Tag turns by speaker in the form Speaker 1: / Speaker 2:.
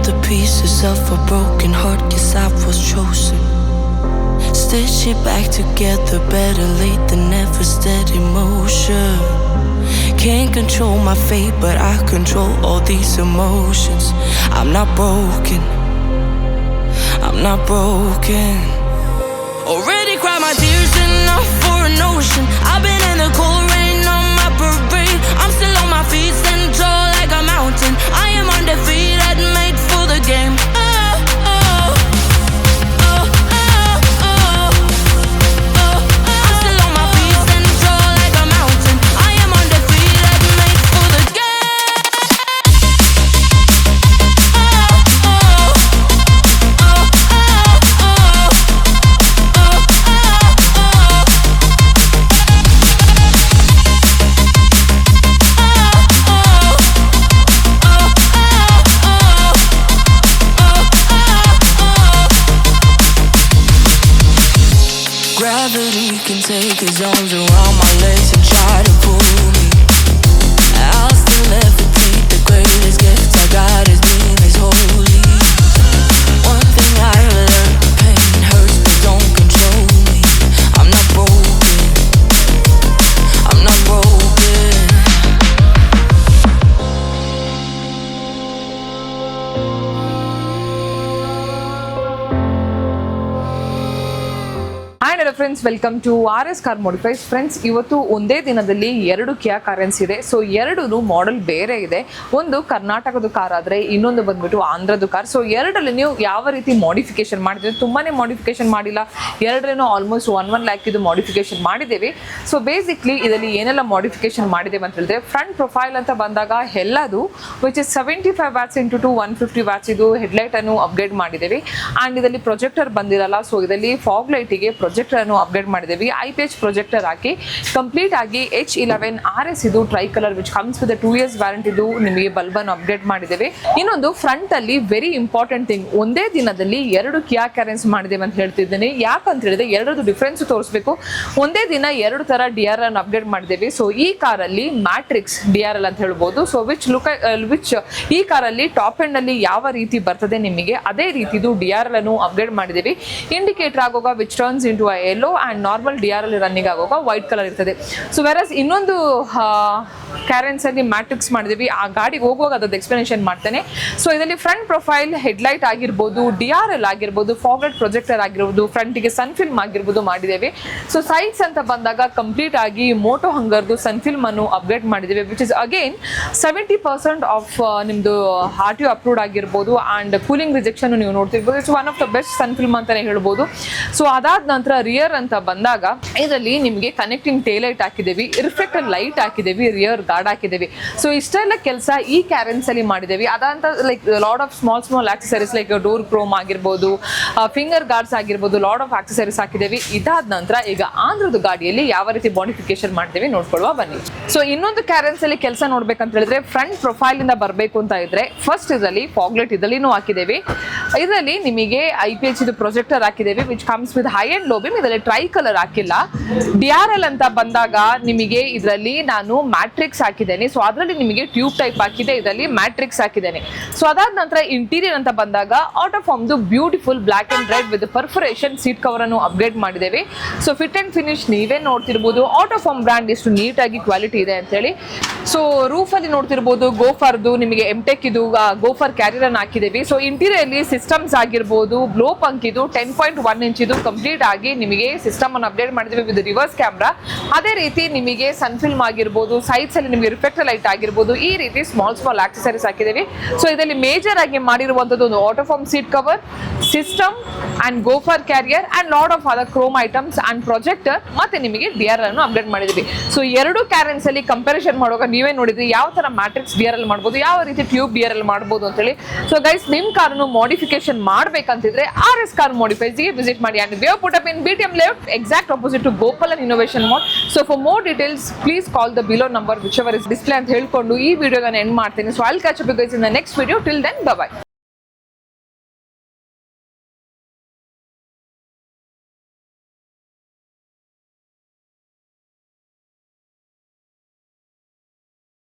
Speaker 1: the pieces of a broken heart, guess I was chosen. Stitch it back together, better late than never, steady motion. Can't control my fate, but I control all these emotions. I'm not broken, I'm not broken. Already cried my tears enough for an ocean. I've been in the cold rain on my parade. I'm still on my feet, stand tall like a mountain. I am undefeated, made for the game. Gravity can take his arms around my legs and try to pull me. I'll still levitate. The greatest gift I got is being is holy. One thing I have learned, pain hurts but don't control me. I'm not broken, I'm not broken.
Speaker 2: Hi hello friends, welcome to RS car modifies. Friends, ಇವತ್ತು ಒಂದೇ ದಿನದಲ್ಲಿ 2 ಕಿಯಾ ಕಾರೆನ್ಸ್ ಇದೆ. So 2 model ಬೇರೆ ಇದೆ. ಒಂದು ಕರ್ನಾಟಕದ car ಆದರೆ ಇನ್ನೊಂದು ಬಂದ್ಬಿಟ್ಟು ಆಂಧ್ರದ ಕಾರ್. ಸೊ 2ರಲ್ಲಿ ನೀವು ಯಾವ ರೀತಿ ಮಾಡಿಫಿಕೇಶನ್ ಮಾಡಿದ್ರೆ, ತುಂಬಾನೇ ಮಾಡಿಫಿಕೇಶನ್ ಮಾಡಿಲ್ಲ, 2ರೇನೋ ಆಲ್ಮೋಸ್ಟ್ 1 lakh ಇದು ಮಾಡಿಫಿಕೇಶನ್ ಮಾಡಿದ್ದೇವೆ. ಸೊ ಬೇಸಿಕ್ಲಿ ಇದರಲ್ಲಿ ಏನೆಲ್ಲ ಮಾಡಿಫಿಕೇಶನ್ ಮಾಡಿದ್ದೇವೆ ಅಂತ ಹೇಳಿದ್ರೆ, ಫ್ರಂಟ್ ಪ್ರೊಫೈಲ್ ಅಂತ ಬಂದಾಗ ಎಲ್ಲದು which is 75 watts into 150 watts ಇದು ಹೆಡ್ಲೈಟ್ ಅನ್ನು ಅಪ್ಗ್ರೇಡ್ ಮಾಡಿದ್ದೇವೆ. ಅಂಡ್ ಇದರಲ್ಲಿ ಪ್ರೊಜೆಕ್ಟರ್ ಬಂದಿರಲ್ಲ. ಸೊ ಇದರಲ್ಲಿ ಫಾಗ್ ಲೈಟಿಗೆ ಪ್ರೊಜೆಕ್ಟರ್ ಅನ್ನು ಅಪ್ಗ್ರೇಡ್ ಮಾಡಿದ್ದೇವೆ. IPH ಪ್ರೊಜೆಕ್ಟರ್ ಹಾಕಿ ಕಂಪ್ಲೀಟ್ ಆಗಿ H11 RS ಇದು try colour which comes with 2 years warranty ಇದು ನಿಮಗೆ ಬಲ್ಬ್ ಅನ್ನು ಅಪ್ಗ್ರೇಡ್ ಮಾಡಿದ್ದೇವೆ. ಇನ್ನೊಂದು ಫ್ರಂಟ್ ಅಲ್ಲಿ ವೆರಿ ಇಂಪಾರ್ಟೆಂಟ್ ಥಿಂಗ್, ಒಂದೇ ದಿನದಲ್ಲಿ 2 ಕಿಯಾ ಕ್ಯಾರೆನ್ಸ್ ಮಾಡಿದ್ದೇವೆ ಅಂತ ಹೇಳ್ತಿದ್ದೇನೆ. ಯಾಕಂತ ಹೇಳಿದ್ರೆ 2 ಡಿಫ್ರೆನ್ಸ್ ತೋರಿಸಬೇಕು. ಒಂದೇ ದಿನ 2 ತರ DRL ಅನ್ನು ಅಪ್ಗ್ರೇಡ್ ಮಾಡಿದ್ದೇವೆ. ಸೊ ಈ ಕಾರಲ್ಲಿ ಮ್ಯಾಟ್ರಿಕ್ಸ್ DRL ಅಂತ ಹೇಳ್ಬೋದು. ಸೊ ವಿಚ್ ಈ ಕಾರಲ್ಲಿ ಟಾಪ್ ಎಂಡ್ ಅಲ್ಲಿ ಯಾವ ರೀತಿ ಬರ್ತದೆ ನಿಮಗೆ ಅದೇ ರೀತಿದು DRL ಅನ್ನು ಅಪ್ಗ್ರೇಡ್ ಮಾಡಿದ್ದೇವೆ. ಇಂಡಿಕೇಟರ್ ಆಗುವಾಗ which turns into yellow and normal DRL running ಆಗುವಾಗ ವೈಟ್ ಕಲರ್ ಇರ್ತದೆ. ಸೊ ವೆರಸ್ ಇನ್ನೊಂದು ಕ್ಯಾರೆನ್ಸ್ ಅಲ್ಲಿ ಮ್ಯಾಟ್ರಿಕ್ಸ್ ಮಾಡಿದ್ವಿ. ಆ ಗಾಡಿಗೆ ಹೋಗುವಾಗ ಅದ್ರದ್ದು ಎಕ್ಸ್ಪ್ಲನೇಷನ್ ಮಾಡ್ತೇನೆ. ಸೊ ಇದರಲ್ಲಿ ಫ್ರಂಟ್ ಪ್ರೊಫೈಲ್ ಹೆಡ್ಲೈಟ್ ಆಗಿರ್ಬೋದು, DRL ಆಗಿರ್ಬೋದು, ಫಾರ್ವರ್ಡ್ ಪ್ರೊಜೆಕ್ಟರ್ ಆಗಿರ್ಬೋದು, ಫ್ರಂಟಿಗೆ ಸನ್ ಫಿಲ್ಮ್ ಆಗಿರ್ಬೋದು ಮಾಡಿದ್ದೇವೆ. ಸೊ ಸೈಡ್ಸ್ ಅಂತ ಬಂದಾಗ ಕಂಪ್ಲೀಟ್ ಆಗಿ ಮೋಟೋ ಹಂಗರ್ದು ಸನ್ ಫಿಲ್ಮ್ ಅನ್ನು ಅಪ್ಗ್ರೇಡ್ ಮಾಡಿದ್ದೇವೆ ವಿಚ್ ಇಸ್ ಅಗೇನ್ 70% ಆಫ್ ನಿಮ್ದು RTO ಅಪ್ರೂವ್ಡ್ ಆಗಿರ್ಬೋದು. ಅಂಡ್ ಕೂಲಿಂಗ್ ರಿಜೆಕ್ಷನ್ ನೀವು ನೋಡ್ತಿರ್ಬೋದು. It's one of the best sun film ಅಂತಾನೆ ಹೇಳ್ಬೋದು. ಸೊ ಅದಾದ ನಂತರ ರಿಯರ್ ಅಂತ ಬಂದಾಗ ಇದರಲ್ಲಿ ನಿಮಗೆ ಕನೆಕ್ಟಿಂಗ್ ಟೇಲೈಟ್ ಹಾಕಿದ್ದೇವೆ, ರಿಫ್ಲೆಕ್ಟರ್ ಲೈಟ್ ಹಾಕಿದ್ದೇವೆ, ರಿಯರ್ ಗಾರ್ಡ್ ಹಾಕಿದ್ದೇವೆ. ಸೊ ಇಷ್ಟೆಲ್ಲ ಕೆಲಸ ಈ ಕ್ಯಾರೆನ್ಸ್ ಅಲ್ಲಿ ಮಾಡಿದ್ದೇವೆ. ಅದಂತ like lot of small accessories like door Chrome ಆಗಿರ್ಬೋದು, ಫಿಂಗರ್ ಗಾರ್ಡ್ಸ್ ಆಗಿರ್ಬೋದು, ಲಾಟ್ ಆಫ್ ಆಕ್ಸೆಸರೀಸ್ ಹಾಕಿದ್ದೇವೆ. ಇದಾದ ನಂತರ ಈಗ ಆಂಧ್ರದ ಗಾಡಿಯಲ್ಲಿ ಯಾವ ರೀತಿ ಮಾಡಿಫಿಕೇಶನ್ ಮಾಡ್ತೇವೆ ನೋಡ್ಕೊಳ್ಳುವ ಬನ್ನಿ. ಸೊ ಇನ್ನೊಂದು ಕ್ಯಾರೆನ್ಸ್ ಅಲ್ಲಿ ಕೆಲಸ ನೋಡ್ಬೇಕಂತ ಹೇಳಿದ್ರೆ, ಫ್ರಂಟ್ ಪ್ರೊಫೈಲ್ ಇಂದ ಬರಬೇಕು ಅಂತ ಇದ್ರೆ ಫಸ್ಟ್ ಇದರಲ್ಲಿ ಫಾಗ್ಲೈಟ್ ಇದರಲ್ಲಿನೂ ಹಾಕಿದ್ದೇವೆ. ಇದರಲ್ಲಿ ನಿಮಗೆ IPH ಇದು ಪ್ರೊಜೆಕ್ಟರ್ ಹಾಕಿದ್ದೇವೆ which comes with high and low beam. ಇದರಲ್ಲಿ ಟ್ರೈ ಕಲರ್ ಹಾಕಿಲ್ಲ. DRL ಅಂತ ಬಂದಾಗ ನಿಮಗೆ ಇದರಲ್ಲಿ ನಾನು ಮ್ಯಾಟ್ರಿಕ್ಸ್ ಹಾಕಿದ್ದೇನೆ. ಸೊ ಅದರಲ್ಲಿ ನಿಮಗೆ ಟ್ಯೂಬ್ ಟೈಪ್ ಹಾಕಿದೆ, ಇದರಲ್ಲಿ ಮ್ಯಾಟ್ರಿಕ್ಸ್ ಹಾಕಿದ್ದೇನೆ. ಸೊ ಅದಾದ ನಂತರ ಇಂಟೀರಿಯರ್ ಅಂತ ಬಂದಾಗ ಆಟೋಫಾರ್ಮ್ದು beautiful black and red with perforation seat cover ಅನ್ನು ಅಪ್ಗ್ರೇಡ್ ಮಾಡಿದ್ದೇವೆ. ಸೊ ಫಿಟ್ ಅಂಡ್ ಫಿನಿಶ್ ನೀವೇ ನೋಡ್ತಿರ್ಬೋದು. ಆಟೋಫಾರ್ಮ್ ಬ್ರ್ಯಾಂಡ್ ಎಷ್ಟು ನೀಟಾಗಿ ಕ್ವಾಲಿಟಿ ಇದೆ ಅಂತ ಹೇಳಿ. ಸೊ ರೂಫ್ ಅಲ್ಲಿ ನೋಡ್ತಿರ್ಬೋದು ಗೋಫರ್ದು ನಿಮಗೆ ಎಂಟೆಕ್ ಇದು ಗೋಫರ್ ಕ್ಯಾರಿಯರ್ ಅನ್ನು ಹಾಕಿದ್ದೇವೆ. ಸೊ ಇಂಟೀರಿಯರ್ ಅಲ್ಲಿ ಸಿಸ್ಟಮ್ಸ್ ಆಗಿರ್ಬೋದು, ಬ್ಲೋ ಪಂಕ್ ಇದು 10.1 ಇಂಚ್ ಇದು ಕಂಪ್ಲೀಟ್ ಆಗಿ ನಿಮಗೆ ಸಿಸ್ಟಮ್ ಅನ್ನು ಅಪ್ಡೇಟ್ ಮಾಡಿದ್ದೇವೆ ವಿತ್ ರಿವರ್ಸ್ ಕ್ಯಾಮ್ರಾ. ಅದೇ ರೀತಿ ನಿಮಗೆ ಸನ್ ಫಿಲ್ಮ್ ಆಗಿರ್ಬೋದು, ಸೈಡ್ಸ್ ಅಲ್ಲಿ ನಿಮಗೆ ರಿಫ್ಲೆಕ್ಟರ್ ಲೈಟ್ ಆಗಿರ್ಬೋದು, ಈ ರೀತಿ ಸ್ಮಾಲ್ ಆಕ್ಸೆಸರೀಸ್ ಹಾಕಿದ್ದೇವೆ. ಸೊ ಇದರಲ್ಲಿ ಮೇಜರ್ ಆಗಿ ಮಾಡಿರುವಂತದ್ದು ಒಂದು Autoform seat cover, system and gopher carrier and lot of other chrome items and projector ಮತ್ತೆ ನಿಮಗೆ DRL ಅನ್ನು ಅಪ್ಡೇಟ್ ಮಾಡಿದ್ವಿ. ಸೊ 2 ಕ್ಯಾರೆನ್ಸ್ ಅಲ್ಲಿ ಕಂಪ್ಯಾರಿಸನ್ ಮಾಡುವಾಗ ನೀವೇ ನೋಡಿದ್ರಿ ಯಾವ ತರ ಮ್ಯಾಟ್ರಿಕ್ಸ್ DRL ಮಾಡಬಹುದು, ಯಾವ ರೀತಿ ಟ್ಯೂಬ್ DRL ಮಾಡಬಹುದು ಅಂತ ಹೇಳಿ. ಸೊ ಗೈಸ್, ನಿಮ್ ಕಾರನ್ನು ಮಾಡಿಫಿಕೇಶನ್ ಮಾಡ್ಬೇಕಂತಿದ್ರೆ RS ಕಾರ್ ಮಾಡಿಫೈಸ್ ಗೆ ವಿಸಿಟ್ ಮಾಡಿ. And we have put up in BTM layout exact opposite to Gopalan Innovation Mall. So for more details please call the below number whichever is display ಅಂತ ಹೇಳ್ಕೊಂಡು ಈ ವಿಡಿಯೋನ end ಮಾಡ್ತೀನಿ. So I'll catch up you guys in the next video. Till then, bye bye.